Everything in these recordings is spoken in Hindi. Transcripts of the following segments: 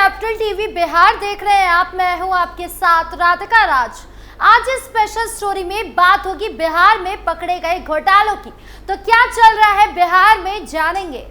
कैपिटल टीवी बिहार देख रहे हैं आप। मैं हूं आपके साथ राधिका राज। आज इस स्पेशल स्टोरी में बात होगी बिहार में पकड़े गए घोटालों की। तो क्या चल रहा है बिहार में, जानेंगे।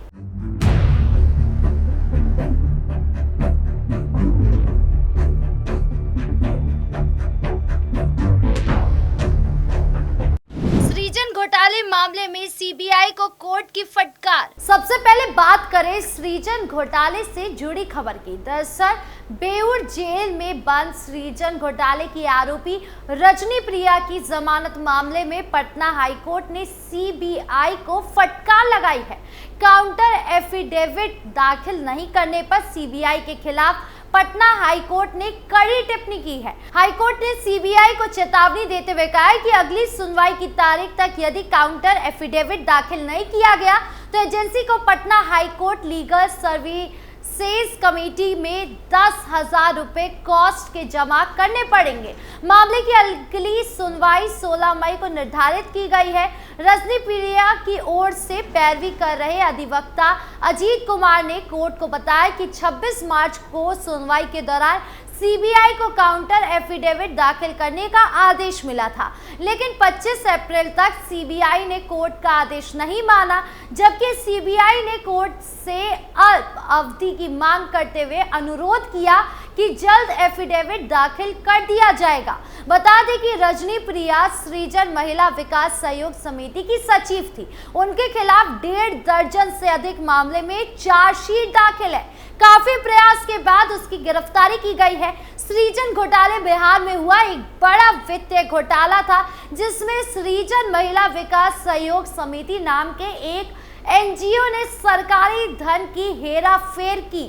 सृजन घोटाले मामले में सीबीआई को कोर्ट की फटकार। सबसे पहले बात करें सृजन घोटाले से जुड़ी खबर की। दरअसल बेऊर जेल में बंद सृजन घोटाले की आरोपी रजनी प्रिया की जमानत मामले में पटना हाईकोर्ट ने सीबीआई को फटकार लगाई है। काउंटर एफिडेविट दाखिल नहीं करने पर सीबीआई के खिलाफ पटना हाईकोर्ट ने कड़ी टिप्पणी की है। हाईकोर्ट ने सीबीआई को चेतावनी देते हुए कहा है कि अगली सुनवाई की तारीख तक यदि काउंटर एफिडेविट दाखिल नहीं किया गया तो एजेंसी को Patna high court legal services committee में 10,000 रुपए कॉस्ट के जमा करने पड़ेंगे। मामले की अगली सुनवाई 16 मई को निर्धारित की गई है। रजनी प्रिया की ओर से पैरवी कर रहे अधिवक्ता अजीत कुमार ने कोर्ट को बताया कि 26 मार्च को सुनवाई के दौरान सीबीआई को काउंटर एफिडेविट दाखिल करने का आदेश मिला था, लेकिन 25 अप्रैल तक सीबीआई ने कोर्ट का आदेश नहीं माना, जबकि सीबीआई ने कोर्ट से अल्प अवधि की मांग करते हुए अनुरोध किया कि जल्द एफिडेविट दाखिल कर दिया जाएगा। बता दें कि रजनी प्रिया सृजन महिला विकास सहयोग समिति की सचिव थी। उनके खिलाफ 1.5 दर्जन से अधिक मामले में चार्जशीट दाखिल है। काफी प्रयास के बाद उसकी गिरफ्तारी की गई है। सृजन घोटाले बिहार में हुआ एक बड़ा वित्तीय घोटाला था, जिसमें सृजन महिला विकास सहयोग समिति नाम के एक एनजीओ ने सरकारी धन की हेराफेर की।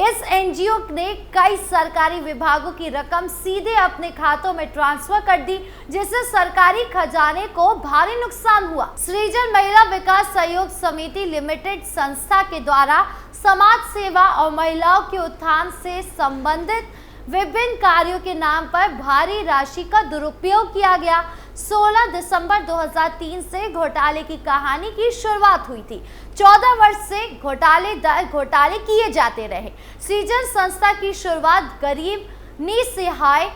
इस एनजीओ ने कई सरकारी विभागों की रकम सीधे अपने खातों में ट्रांसफर कर दी, जिससे सरकारी खजाने को भारी नुकसान हुआ। सृजन महिला विकास सहयोग समिति लिमिटेड संस्था के द्वारा समाज सेवा और महिलाओं के उत्थान से संबंधित विभिन्न कार्यों के नाम पर भारी राशि का दुरुपयोग किया गया। 16 दिसंबर 2003 से घोटाले की कहानी की शुरुआत हुई थी। 14 वर्ष से घोटाले किए जाते रहे। सृजन संस्था की शुरुआत गरीब निसहाय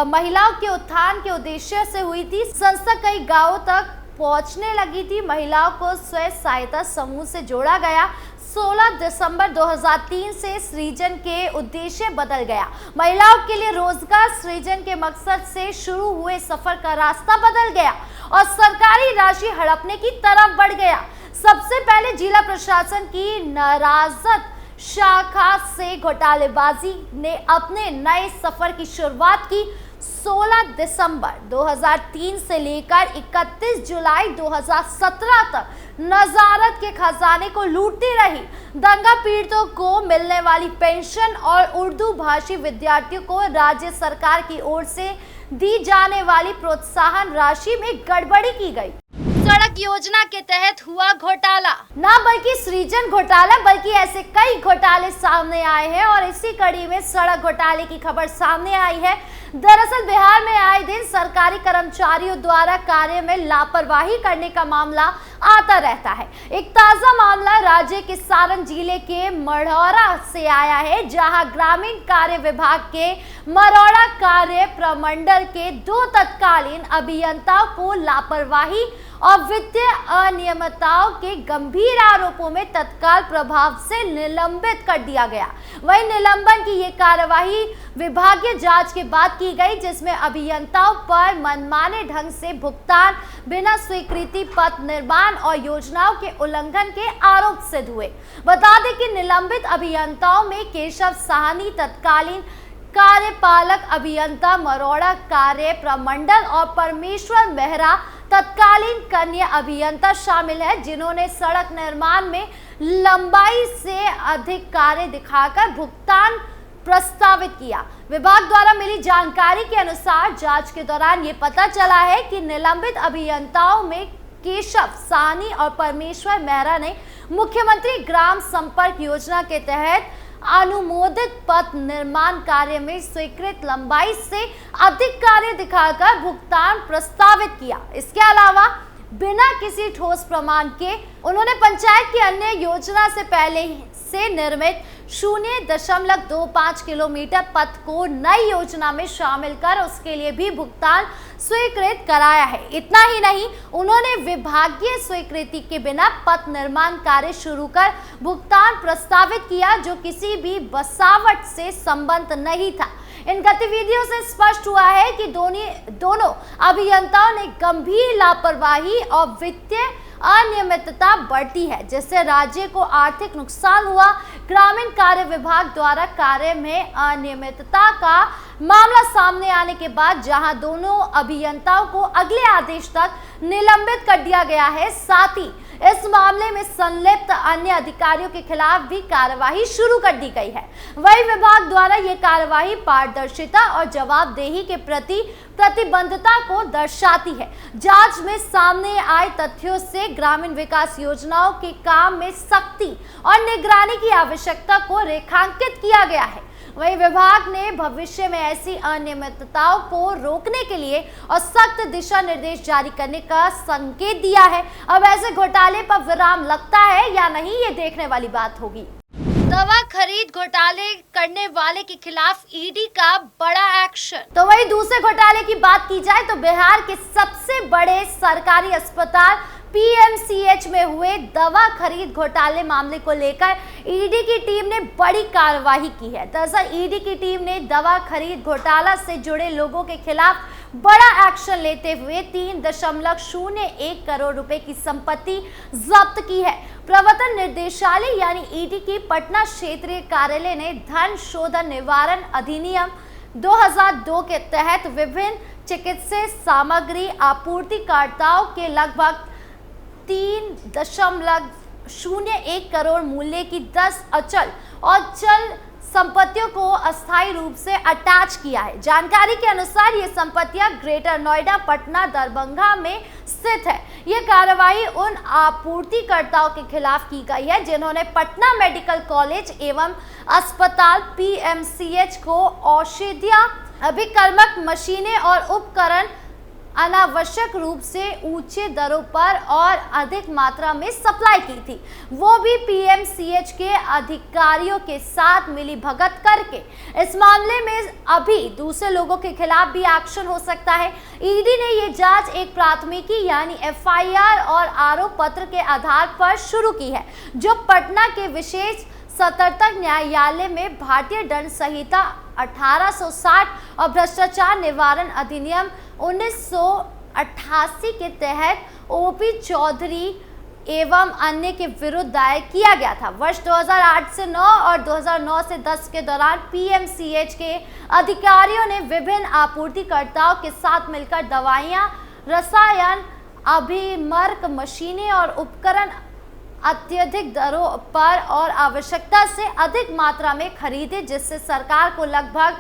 महिलाओं के उत्थान के उद्देश्य से हुई थी। संस्था कई गांवों तक पहुंचने लगी थी। महिलाओं को स्वयं सहायता समूह से जोड़ा गया। 16 दिसंबर 2003 से सृजन के उद्देश्य बदल गया। महिलाओं के लिए रोजगार सृजन के मकसद से शुरू हुए सफर का रास्ता बदल गया और सरकारी राशि हड़पने की तरफ बढ़ गया। सबसे पहले जिला प्रशासन की नाराजत शाखा से घोटालेबाजी ने अपने नए सफर की शुरुआत की। 16 दिसंबर 2003 से लेकर 31 जुलाई 2017 तक नजारत के खजाने को लूटती रही। दंगा पीड़ितों को मिलने वाली पेंशन और उर्दू भाषी विद्यार्थियों को राज्य सरकार की ओर से दी जाने वाली प्रोत्साहन राशि में गड़बड़ी की गई। सड़क योजना के तहत हुआ घोटाला। ना बल्कि सृजन घोटाला बल्कि ऐसे कई घोटाले सामने आए हैं और इसी कड़ी में सड़क घोटाले की खबर सामने आई है। दरअसल बिहार में आए दिन सरकारी कर्मचारियों द्वारा कार्य में लापरवाही करने का मामला आता रहता है। एक ताजा मामला राज्य के सारण जिले के मढ़ौरा से आया है, जहां ग्रामीण कार्य विभाग के मढ़ौरा कार्य प्रमंडल के 2 तत्कालीन अभियंताओं को लापरवाही और वित्तीय अनियमितताओं के गंभीर आरोपों में तत्काल प्रभाव से निलंबित कर दिया गया। वहीं निलंबन की ये कार्यवाही विभागीय जांच के बाद की गई, जिसमें अभियंताओं पर मनमाने ढंग से भुगतान, बिना स्वीकृति पत्र निर्माण और योजनाओं के उल्लंघन के आरोप सिद्ध हुए। बता दें कि निलंबित अभियंताओं में केशव साहनी तत्कालीन कार्यपालक अभियंता मढ़ौरा कार्य प्रमंडल और परमेश्वर मेहरा तत्कालीन कन्या अभियंता शामिल है, जिन्होंने सड़क निर्माण में लंबाई से अधिक कार्य दिखाकर भुगतान प्रस्तावित किया। विभाग द्वारा मिली जानकारी के अनुसार जांच के दौरान ये पता चला है कि निलंबित अभियंताओं में केशव साहनी और परमेश्वर मेहरा ने मुख्यमंत्री ग्राम संपर्क योजना के तहत अनुमोदित पथ निर्माण कार्य में स्वीकृत लंबाई से अधिक कार्य दिखाकर भुगतान प्रस्तावित किया। इसके अलावा बिना किसी ठोस प्रमाण के उन्होंने पंचायत की अन्य योजना से पहले से निर्मित 0.25 किलोमीटर पथ को नई योजना में शामिल कर उसके लिए भी भुगतान स्वीकृत कराया है। इतना ही नहीं, उन्होंने विभागीय स्वीकृति के बिना पथ निर्माण कार्य शुरू कर भुगतान प्रस्तावित किया, जो किसी भी बसावट से संबद्ध नहीं था। इन गतिविधियों से स्पष्ट हुआ है कि दोनों अभियंताओं ने गंभीर लापरवाही और वित्तीय अनियमितता बरती है, जिससे राज्य को आर्थिक नुकसान हुआ। ग्रामीण कार्य विभाग द्वारा कार्य में अनियमितता का मामला सामने आने के बाद जहां दोनों अभियंताओं को अगले आदेश तक निलंबित कर दिया गया है, साथ ही इस मामले में संलिप्त अन्य अधिकारियों के खिलाफ भी कार्यवाही शुरू कर दी गई है। वही विभाग द्वारा ये कार्यवाही पारदर्शिता और जवाबदेही के प्रति प्रतिबद्धता को दर्शाती है। जांच में सामने आए तथ्यों से ग्रामीण विकास योजनाओं के काम में सख्ती और निगरानी की आवश्यकता को रेखांकित किया गया है। वहीं विभाग ने भविष्य में ऐसी अनियमितताओं को रोकने के लिए और सख्त दिशा निर्देश जारी करने का संकेत दिया है। अब ऐसे घोटाले पर विराम लगता है या नहीं, ये देखने वाली बात होगी। दवा खरीद घोटाले करने वाले के खिलाफ ईडी का बड़ा एक्शन। तो वही दूसरे घोटाले की बात की जाए तो बिहार के सबसे बड़े सरकारी अस्पताल पीएमसीएच में हुए दवा खरीद घोटाले मामले को लेकर ईडी की टीम ने बड़ी कार्रवाई की है। दरअसल ईडी की टीम ने दवा खरीद घोटाला से जुड़े लोगों के खिलाफ बड़ा एक्शन लेते हुए 3.01 करोड़ रुपए की संपत्ति जब्त की है। प्रवर्तन निर्देशालय यानी ईडी की पटना क्षेत्रीय कार्यालय ने धन शोधन निवारण अधिनियम 2002 के तहत विभिन्न चिकित्सीय सामग्री आपूर्तिकर्ताओं के लगभग 3.01 करोड़ मूल्य की 10 अचल और चल संपत्तियों को अस्थायी रूप से अटैच किया है। जानकारी के अनुसार ये संपत्तियां ग्रेटर नोएडा, पटना, दरभंगा में स्थित है। ये कार्रवाई उन आपूर्तिकर्ताओं के खिलाफ की गई है जिन्होंने पटना मेडिकल कॉलेज एवं अस्पताल पीएमसीएच को औषधियां, अभिकर्मक मशीनें और उपकरण अनावश्यक रूप से ऊंचे दरों पर और अधिक मात्रा में सप्लाई की थी, वो भी पीएमसीएच के अधिकारियों के साथ मिलीभगत करके। इस मामले में अभी दूसरे लोगों के खिलाफ भी एक्शन हो सकता है। ईडी ने ये जांच एक प्राथमिकी यानी एफआईआर और आरोप पत्र के आधार पर शुरू की है, जो पटना के विशेष सतर्कता न्यायालय में भारतीय दंड संहिता 1860 और भ्रष्टाचार निवारण अधिनियम 1988 के तहत ओपी चौधरी एवं अन्य के विरुद्ध दायर किया गया था। वर्ष 2008 से 9 और 2009 से 10 के दौरान पीएमसीएच के अधिकारियों ने विभिन्न आपूर्तिकर्ताओं के साथ मिलकर दवाइयां, रसायन, अभिकर्मक मशीनें और उपकरण अत्यधिक दरों पर और आवश्यकता से अधिक मात्रा में खरीदे, जिससे सरकार को लगभग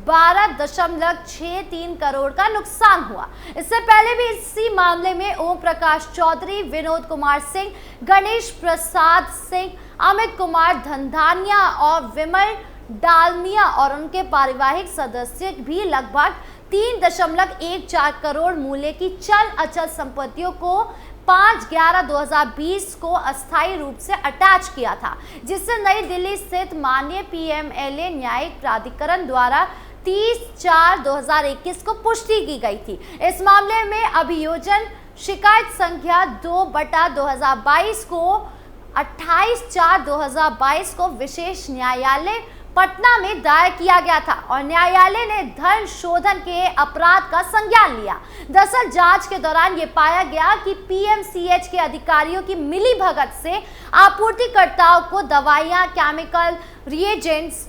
12.63 करोड़ का नुकसान हुआ। इससे पहले भी इसी मामले में ओम प्रकाश चौधरी, विनोद कुमार सिंह, गणेश प्रसाद सिंह, अमित कुमार धंधानिया और विमल डालमिया और उनके पारिवारिक सदस्य भी लगभग 3.14 करोड़ मूल्य की चल अचल संपत्तियों को 5/11/2020 को अस्थायी रूप से अटैच किया था, जिससे नई दिल्ली स्थित माननीय पीएमएलए न्यायिक प्राधिकरण द्वारा 30/4/2021 को पुष्टि की गई थी। इस मामले में अभियोजन शिकायत संख्या 2/2022 को 28/4/2022 को विशेष न्यायालय पटना में दायर किया गया था और न्यायालय ने धन शोधन के अपराध का संज्ञान लिया। दरअसल जांच के दौरान ये पाया गया कि पीएमसीएच के अधिकारियों की मिलीभगत से आपूर्तिकर्ताओं को दवाइयां, केमिकल, रिएजेंट्स,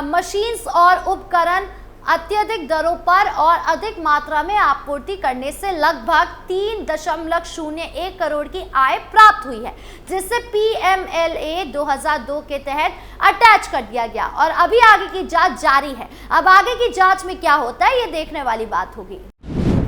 मशीन्स और उपकरण अत्यधिक दरों पर और अधिक मात्रा में आपूर्ति करने से लगभग 3.01 करोड़ की आय प्राप्त हुई है, जिससे पीएमएलए 2002 के तहत अटैच कर दिया गया और अभी आगे की जांच जारी है। अब आगे की जांच में क्या होता है, ये देखने वाली बात होगी।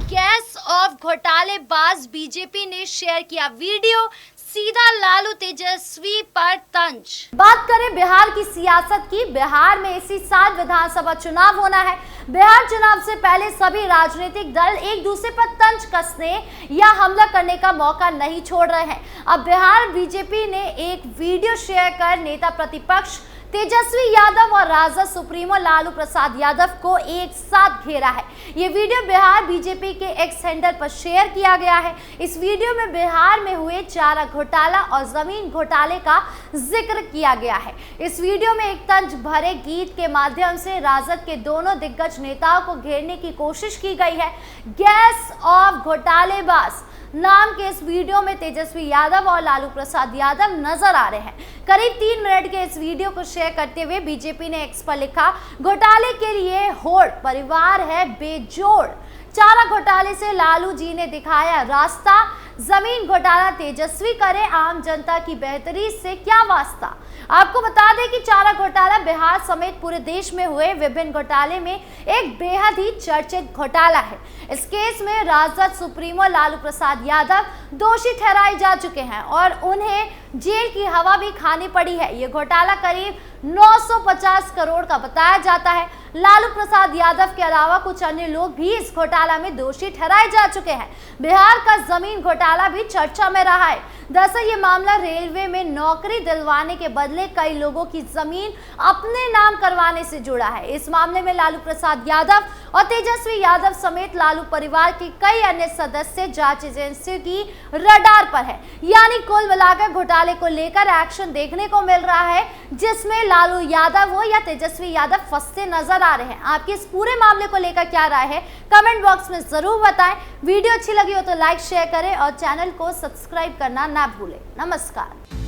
गैस ऑफ घोटालेबाज बीजेपी ने शेयर किया वीडियो, सीधा लालू तेजस्वी पर तंज। बात करें बिहार की सियासत की, बिहार में इसी साल विधानसभा चुनाव होना है। बिहार चुनाव से पहले सभी राजनीतिक दल एक दूसरे पर तंज कसने या हमला करने का मौका नहीं छोड़ रहे हैं। अब बिहार बीजेपी ने एक वीडियो शेयर कर नेता प्रतिपक्ष तेजस्वी यादव और राजद सुप्रीमो लालू प्रसाद यादव को एक साथ घेरा है। ये वीडियो बिहार बीजेपी के एक्स हैंडल पर शेयर किया गया है। इस वीडियो में बिहार में हुए चारा घोटाला और जमीन घोटाले का जिक्र किया गया है। इस वीडियो में एक तंज भरे गीत के माध्यम से राजद के दोनों दिग्गज नेताओं को घेरने की कोशिश की गई है। गैस ऑफ घोटालेबाज नाम के इस वीडियो में तेजस्वी यादव और लालू प्रसाद यादव नजर आ रहे हैं। करीब 3 मिनट के इस वीडियो को शेयर करते हुए बीजेपी ने एक्स पर लिखा, घोटाले के लिए होड़, परिवार है बेजोड़। चारा घोटाले से लालू जी ने दिखाया रास्ता, जमीन घोटाला तेजस्वी करे, आम जनता की बेहतरी से क्या वास्ता। आपको बता दें कि चारा घोटाला बिहार समेत पूरे देश में हुए विभिन्न घोटाले में एक बेहद ही चर्चित घोटाला है। इस केस में राजद सुप्रीमो लालू प्रसाद यादव दोषी ठहराए जा चुके हैं और उन्हें जेल की हवा भी खानी पड़ी है। ये घोटाला करीब 950 करोड़ का बताया जाता है। लालू प्रसाद यादव के अलावा कुछ अन्य लोग भी इस घोटाला में दोषी ठहराए जा चुके हैं। बिहार का जमीन घोटाला भी चर्चा में रहा है। दरअसल ये मामला रेलवे में नौकरी दिलवाने के बदले कई लोगों की जमीन अपने नाम करवाने से जुड़ा है। इस मामले में लालू प्रसाद यादव और तेजस्वी यादव समेत लालू परिवार के कई अन्य सदस्य जांच एजेंसियों की रडार पर है। यानी कुल मिलाकर घोटाले को लेकर एक्शन देखने को मिल रहा है, जिसमें लालू यादव हो या तेजस्वी यादव फंसते नजर आ रहे हैं। आपके इस पूरे मामले को लेकर क्या राय है, कमेंट बॉक्स में जरूर बताएं। वीडियो अच्छी लगी हो तो लाइक शेयर करें और चैनल को सब्सक्राइब करना ना भूलें। नमस्कार।